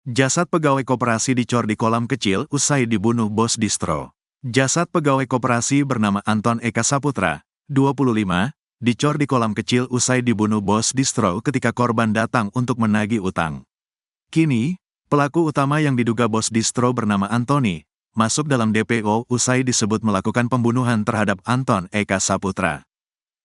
Jasad pegawai koperasi dicor di kolam kecil usai dibunuh bos distro. Jasad pegawai koperasi bernama Anton Eka Saputra, 25, dicor di kolam kecil usai dibunuh bos distro ketika korban datang untuk menagih utang. Kini, pelaku utama yang diduga bos distro bernama Antoni, masuk dalam DPO usai disebut melakukan pembunuhan terhadap Anton Eka Saputra.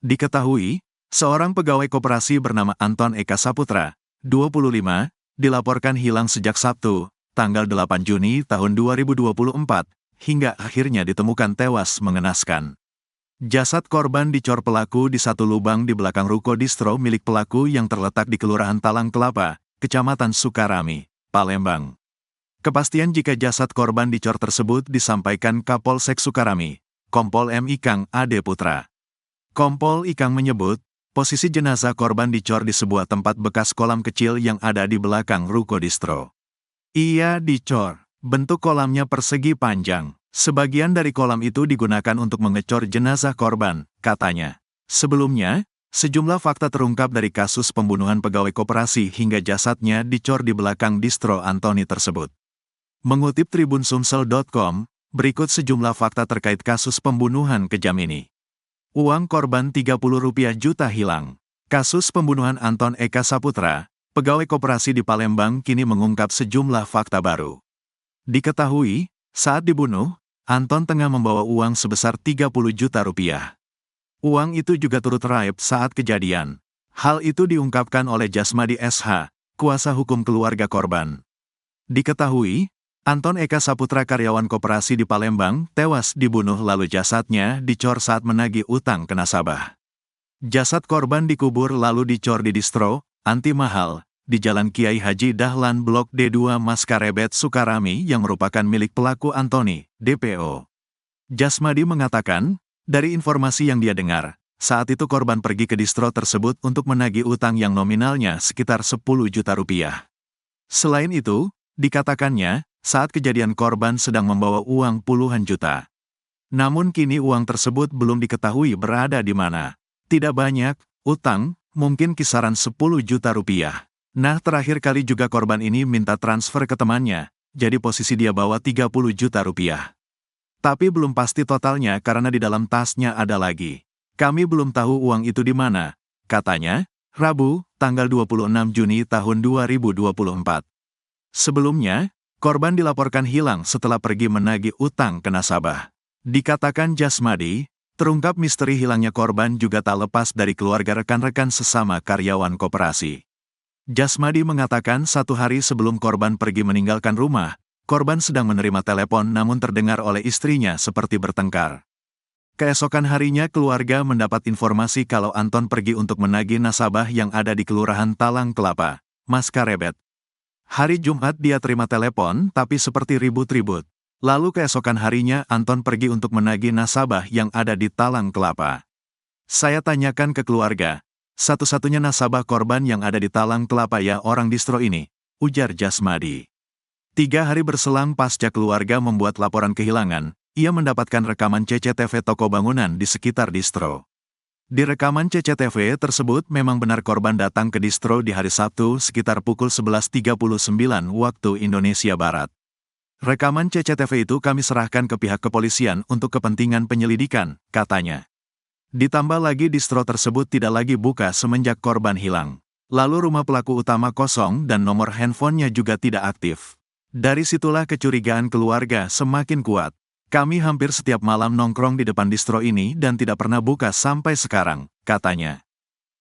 Diketahui, seorang pegawai koperasi bernama Anton Eka Saputra, 25, dilaporkan hilang sejak Sabtu, tanggal 8 Juni tahun 2024, hingga akhirnya ditemukan tewas mengenaskan. Jasad korban dicor pelaku di satu lubang di belakang ruko distro milik pelaku yang terletak di Kelurahan Talang Kelapa, Kecamatan Sukarami, Palembang. Kepastian jika jasad korban dicor tersebut disampaikan Kapolsek Sukarami, Kompol M. Ikang Ade Putra. Kompol Ikang menyebut, posisi jenazah korban dicor di sebuah tempat bekas kolam kecil yang ada di belakang ruko distro. Ia dicor, bentuk kolamnya persegi panjang. Sebagian dari kolam itu digunakan untuk mengecor jenazah korban, katanya. Sebelumnya, sejumlah fakta terungkap dari kasus pembunuhan pegawai koperasi hingga jasadnya dicor di belakang distro Antoni tersebut. Mengutip TribunSumsel.com, berikut sejumlah fakta terkait kasus pembunuhan kejam ini. Uang korban Rp30 juta hilang. Kasus pembunuhan Anton Eka Saputra, pegawai koperasi di Palembang kini mengungkap sejumlah fakta baru. Diketahui, saat dibunuh, Anton tengah membawa uang sebesar Rp30 juta. Uang itu juga turut raib saat kejadian. Hal itu diungkapkan oleh Jasmadi SH, kuasa hukum keluarga korban. Diketahui, Anton Eka Saputra karyawan koperasi di Palembang tewas dibunuh lalu jasadnya dicor saat menagih utang ke nasabah. Jasad korban dikubur lalu dicor di distro Anti Mahal, di Jalan Kiai Haji Dahlan Blok D2 Maskarebet Sukarami yang merupakan milik pelaku Antoni, DPO. Jasmadi mengatakan, dari informasi yang dia dengar, saat itu korban pergi ke distro tersebut untuk menagih utang yang nominalnya sekitar Rp10 juta. Selain itu, dikatakannya, saat kejadian korban sedang membawa uang puluhan juta. Namun kini uang tersebut belum diketahui berada di mana. Tidak banyak, utang, mungkin kisaran Rp10 juta. Nah, terakhir kali juga korban ini minta transfer ke temannya, jadi posisi dia bawa Rp30 juta. Tapi belum pasti totalnya karena di dalam tasnya ada lagi. Kami belum tahu uang itu di mana, katanya, Rabu, tanggal 26 Juni tahun 2024. Sebelumnya, korban dilaporkan hilang setelah pergi menagih utang ke nasabah. Dikatakan Jasmadi, terungkap misteri hilangnya korban juga tak lepas dari keluarga rekan-rekan sesama karyawan koperasi. Jasmadi mengatakan satu hari sebelum korban pergi meninggalkan rumah, korban sedang menerima telepon namun terdengar oleh istrinya seperti bertengkar. Keesokan harinya keluarga mendapat informasi kalau Anton pergi untuk menagih nasabah yang ada di Kelurahan Talang Kelapa, Maskarebet. Hari Jumat dia terima telepon tapi seperti ribut-ribut. Lalu keesokan harinya Anton pergi untuk menagih nasabah yang ada di Talang Kelapa. Saya tanyakan ke keluarga, satu-satunya nasabah korban yang ada di Talang Kelapa ya orang distro ini, ujar Jasmadi. 3 hari berselang pasca keluarga membuat laporan kehilangan, ia mendapatkan rekaman CCTV toko bangunan di sekitar distro. Di rekaman CCTV tersebut memang benar korban datang ke distro di hari Sabtu sekitar pukul 11.39 waktu Indonesia Barat. Rekaman CCTV itu kami serahkan ke pihak kepolisian untuk kepentingan penyelidikan, katanya. Ditambah lagi distro tersebut tidak lagi buka semenjak korban hilang. Lalu rumah pelaku utama kosong dan nomor handphonenya juga tidak aktif. Dari situlah kecurigaan keluarga semakin kuat. Kami hampir setiap malam nongkrong di depan distro ini dan tidak pernah buka sampai sekarang, katanya.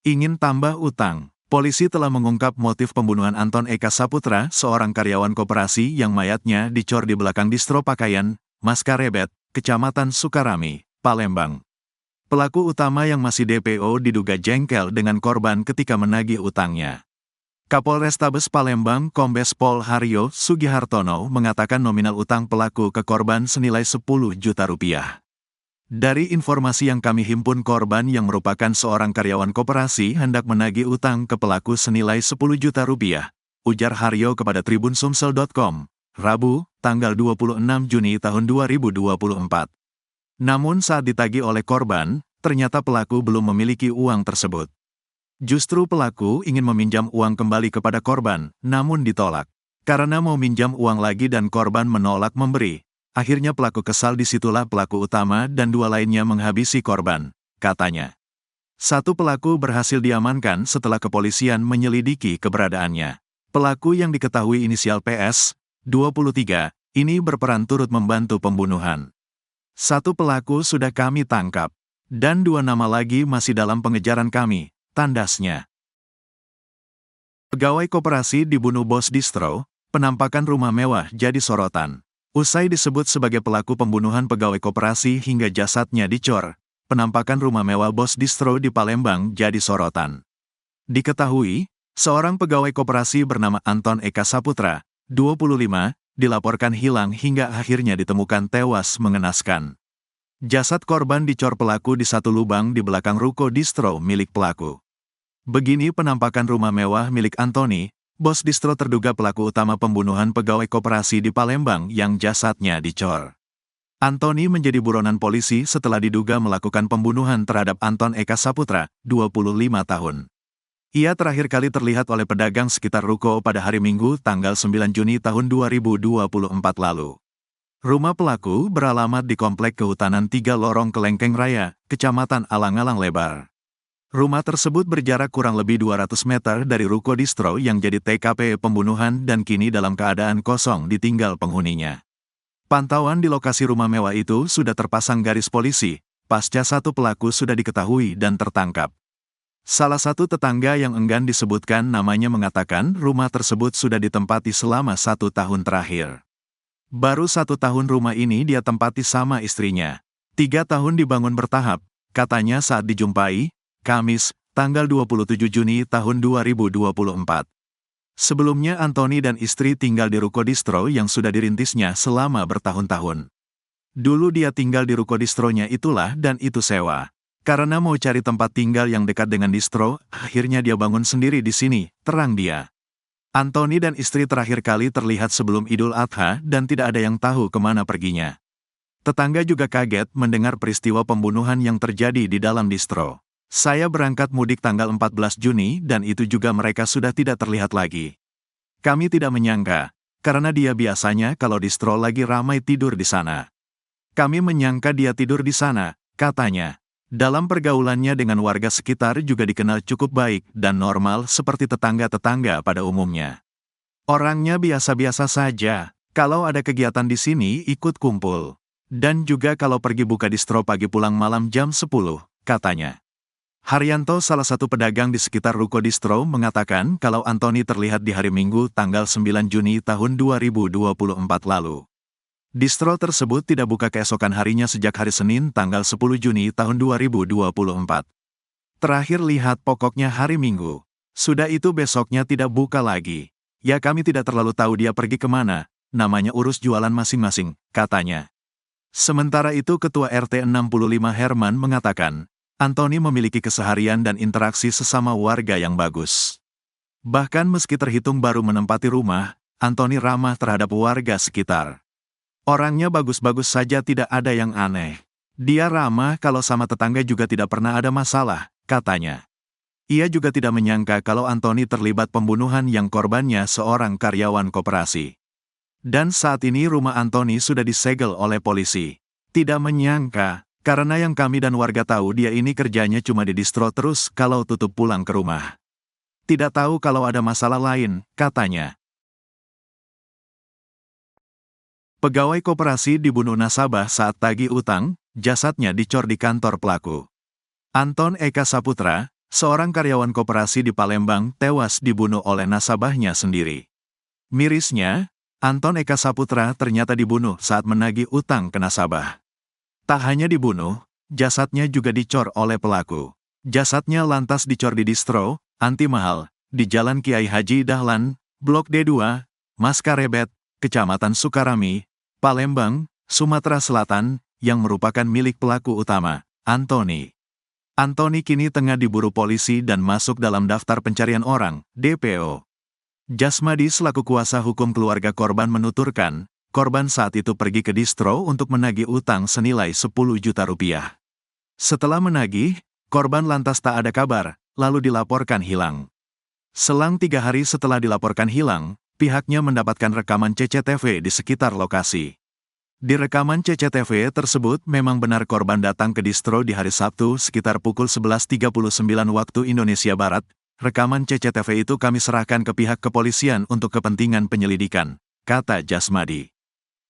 Ingin tambah utang. Polisi telah mengungkap motif pembunuhan Anton Eka Saputra, seorang karyawan koperasi yang mayatnya dicor di belakang distro pakaian, Maskarebet, Kecamatan Sukarami, Palembang. Pelaku utama yang masih DPO diduga jengkel dengan korban ketika menagih utangnya. Kapolrestabes Palembang Kombes Pol Haryo Sugihartono mengatakan nominal utang pelaku ke korban senilai Rp10 juta. Dari informasi yang kami himpun korban yang merupakan seorang karyawan koperasi hendak menagih utang ke pelaku senilai Rp10 juta, ujar Haryo kepada TribunSumsel.com, Rabu, tanggal 26 Juni tahun 2024. Namun saat ditagih oleh korban, ternyata pelaku belum memiliki uang tersebut. Justru pelaku ingin meminjam uang kembali kepada korban, namun ditolak. Karena mau minjam uang lagi dan korban menolak memberi, akhirnya pelaku kesal. Disitulah pelaku utama dan dua lainnya menghabisi korban, katanya. Satu pelaku berhasil diamankan setelah kepolisian menyelidiki keberadaannya. Pelaku yang diketahui inisial PS, 23, ini berperan turut membantu pembunuhan. Satu pelaku sudah kami tangkap, dan dua nama lagi masih dalam pengejaran kami, tandasnya. Pegawai koperasi dibunuh bos distro, penampakan rumah mewah jadi sorotan. Usai disebut sebagai pelaku pembunuhan pegawai koperasi hingga jasadnya dicor, penampakan rumah mewah bos distro di Palembang jadi sorotan. Diketahui, seorang pegawai koperasi bernama Anton Eka Saputra, 25, dilaporkan hilang hingga akhirnya ditemukan tewas mengenaskan. Jasad korban dicor pelaku di satu lubang di belakang ruko distro milik pelaku. Begini penampakan rumah mewah milik Antoni, bos distro terduga pelaku utama pembunuhan pegawai koperasi di Palembang yang jasadnya dicor. Antoni menjadi buronan polisi setelah diduga melakukan pembunuhan terhadap Anton Eka Saputra, 25 tahun. Ia terakhir kali terlihat oleh pedagang sekitar ruko pada hari Minggu tanggal 9 Juni tahun 2024 lalu. Rumah pelaku beralamat di Komplek Kehutanan 3 Lorong Kelengkeng Raya, Kecamatan Alang-Alang Lebar. Rumah tersebut berjarak kurang lebih 200 meter dari ruko distro yang jadi TKP pembunuhan dan kini dalam keadaan kosong ditinggal penghuninya. Pantauan di lokasi rumah mewah itu sudah terpasang garis polisi, pasca satu pelaku sudah diketahui dan tertangkap. Salah satu tetangga yang enggan disebutkan namanya mengatakan rumah tersebut sudah ditempati selama 1 tahun terakhir. Baru 1 tahun rumah ini dia tempati sama istrinya. 3 tahun dibangun bertahap, katanya saat dijumpai, Kamis, tanggal 27 Juni tahun 2024. Sebelumnya Antoni dan istri tinggal di ruko distro yang sudah dirintisnya selama bertahun-tahun. Dulu dia tinggal di ruko distronya itulah dan itu sewa. Karena mau cari tempat tinggal yang dekat dengan distro, akhirnya dia bangun sendiri di sini, terang dia. Antoni dan istri terakhir kali terlihat sebelum Idul Adha dan tidak ada yang tahu kemana perginya. Tetangga juga kaget mendengar peristiwa pembunuhan yang terjadi di dalam distro. Saya berangkat mudik tanggal 14 Juni dan itu juga mereka sudah tidak terlihat lagi. Kami tidak menyangka, karena dia biasanya kalau distro lagi ramai tidur di sana. Kami menyangka dia tidur di sana, katanya. Dalam pergaulannya dengan warga sekitar juga dikenal cukup baik dan normal seperti tetangga-tetangga pada umumnya. Orangnya biasa-biasa saja, kalau ada kegiatan di sini ikut kumpul. Dan juga kalau pergi buka distro pagi pulang malam jam 10, katanya. Haryanto, salah satu pedagang di sekitar ruko distro, mengatakan kalau Antoni terlihat di hari Minggu tanggal 9 Juni tahun 2024 lalu. Distro tersebut tidak buka keesokan harinya sejak hari Senin tanggal 10 Juni tahun 2024. Terakhir lihat pokoknya hari Minggu. Sudah itu besoknya tidak buka lagi. Ya kami tidak terlalu tahu dia pergi kemana, namanya urus jualan masing-masing, katanya. Sementara itu Ketua RT 65 Herman mengatakan, Antoni memiliki keseharian dan interaksi sesama warga yang bagus. Bahkan meski terhitung baru menempati rumah, Antoni ramah terhadap warga sekitar. Orangnya bagus-bagus saja, tidak ada yang aneh. Dia ramah kalau sama tetangga juga tidak pernah ada masalah, katanya. Ia juga tidak menyangka kalau Antoni terlibat pembunuhan yang korbannya seorang karyawan koperasi. Dan saat ini rumah Antoni sudah disegel oleh polisi. Tidak menyangka. Karena yang kami dan warga tahu dia ini kerjanya cuma di distro terus kalau tutup pulang ke rumah. Tidak tahu kalau ada masalah lain, katanya. Pegawai koperasi dibunuh nasabah saat tagih utang, jasadnya dicor di kantor pelaku. Anton Eka Saputra, seorang karyawan koperasi di Palembang, tewas dibunuh oleh nasabahnya sendiri. Mirisnya, Anton Eka Saputra ternyata dibunuh saat menagih utang ke nasabah. Tak hanya dibunuh, jasadnya juga dicor oleh pelaku. Jasadnya lantas dicor di distro, Anti Mahal, di Jalan Kiai Haji Dahlan, Blok D2, Maskarebet, Kecamatan Sukarami, Palembang, Sumatera Selatan, yang merupakan milik pelaku utama, Antoni. Antoni kini tengah diburu polisi dan masuk dalam daftar pencarian orang, DPO. Jasmadi selaku kuasa hukum keluarga korban menuturkan, korban saat itu pergi ke distro untuk menagih utang senilai 10 juta rupiah. Setelah menagih, korban lantas tak ada kabar, lalu dilaporkan hilang. Selang 3 hari setelah dilaporkan hilang, pihaknya mendapatkan rekaman CCTV di sekitar lokasi. Di rekaman CCTV tersebut memang benar korban datang ke distro di hari Sabtu sekitar pukul 11.39 waktu Indonesia Barat. Rekaman CCTV itu kami serahkan ke pihak kepolisian untuk kepentingan penyelidikan, kata Jasmadi.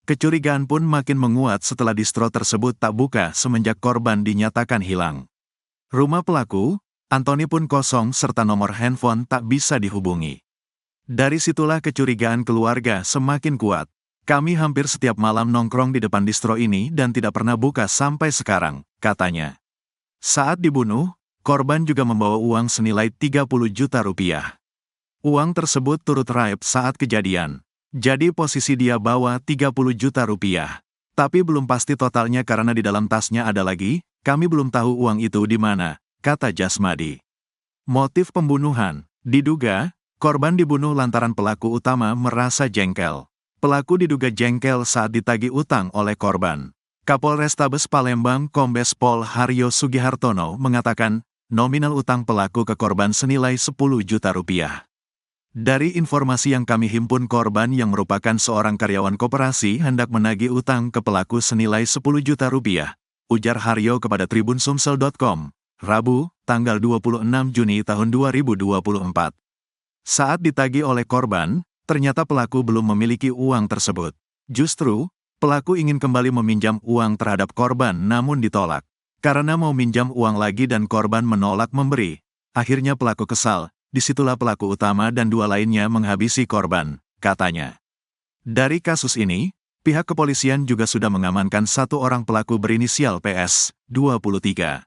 Kecurigaan pun makin menguat setelah distro tersebut tak buka semenjak korban dinyatakan hilang. Rumah pelaku, Antoni pun kosong serta nomor handphone tak bisa dihubungi. Dari situlah kecurigaan keluarga semakin kuat. Kami hampir setiap malam nongkrong di depan distro ini dan tidak pernah buka sampai sekarang, katanya. Saat dibunuh, korban juga membawa uang senilai 30 juta rupiah. Uang tersebut turut raib saat kejadian. Jadi posisi dia bawa 30 juta rupiah. Tapi belum pasti totalnya karena di dalam tasnya ada lagi, kami belum tahu uang itu di mana, kata Jasmadi. Motif pembunuhan, diduga, korban dibunuh lantaran pelaku utama merasa jengkel. Pelaku diduga jengkel saat ditagih utang oleh korban. Kapolrestabes Palembang Kombes Pol Haryo Sugihartono mengatakan, nominal utang pelaku ke korban senilai 10 juta rupiah. Dari informasi yang kami himpun, korban yang merupakan seorang karyawan koperasi hendak menagih utang ke pelaku senilai 10 juta rupiah, ujar Haryo kepada tribunsumsel.com, Rabu, tanggal 26 Juni tahun 2024. Saat ditagih oleh korban, ternyata pelaku belum memiliki uang tersebut. Justru, pelaku ingin kembali meminjam uang terhadap korban namun ditolak. Karena mau minjam uang lagi dan korban menolak memberi. Akhirnya pelaku kesal, disitulah pelaku utama dan dua lainnya menghabisi korban, katanya. Dari kasus ini, pihak kepolisian juga sudah mengamankan satu orang pelaku berinisial PS, 23.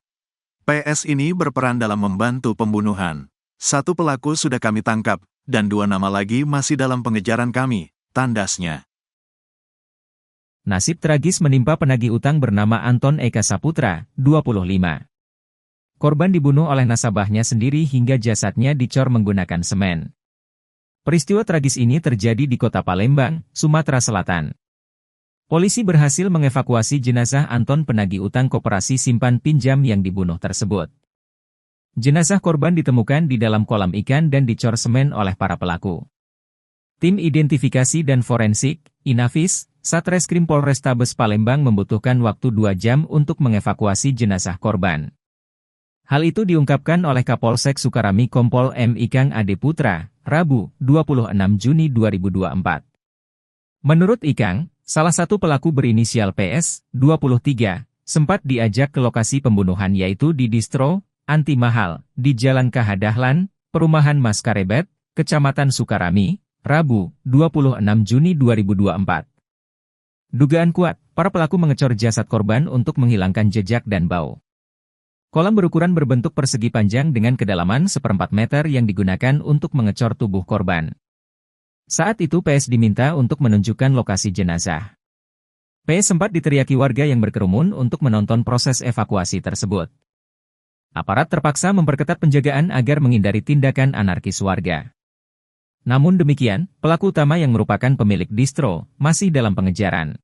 PS ini berperan dalam membantu pembunuhan. Satu pelaku sudah kami tangkap, dan dua nama lagi masih dalam pengejaran kami, tandasnya. Nasib tragis menimpa penagih utang bernama Anton Eka Saputra, 25. Korban dibunuh oleh nasabahnya sendiri hingga jasadnya dicor menggunakan semen. Peristiwa tragis ini terjadi di Kota Palembang, Sumatera Selatan. Polisi berhasil mengevakuasi jenazah Anton penagih utang koperasi simpan pinjam yang dibunuh tersebut. Jenazah korban ditemukan di dalam kolam ikan dan dicor semen oleh para pelaku. Tim Identifikasi dan Forensik, Inafis, Satreskrim Polrestabes Palembang membutuhkan waktu 2 jam untuk mengevakuasi jenazah korban. Hal itu diungkapkan oleh Kapolsek Sukarami Kompol M. Ikang Ade Putra, Rabu, 26 Juni 2024. Menurut Ikang, salah satu pelaku berinisial PS, 23, sempat diajak ke lokasi pembunuhan yaitu di distro Anti Mahal, di Jalan Kahadahlan, Perumahan Mas Karebet, Kecamatan Sukarami, Rabu, 26 Juni 2024. Dugaan kuat, para pelaku mengecor jasad korban untuk menghilangkan jejak dan bau. Kolam berukuran berbentuk persegi panjang dengan kedalaman 1/4 meter yang digunakan untuk mengecor tubuh korban. Saat itu PS diminta untuk menunjukkan lokasi jenazah. PS sempat diteriaki warga yang berkerumun untuk menonton proses evakuasi tersebut. Aparat terpaksa memperketat penjagaan agar menghindari tindakan anarkis warga. Namun demikian, pelaku utama yang merupakan pemilik distro masih dalam pengejaran.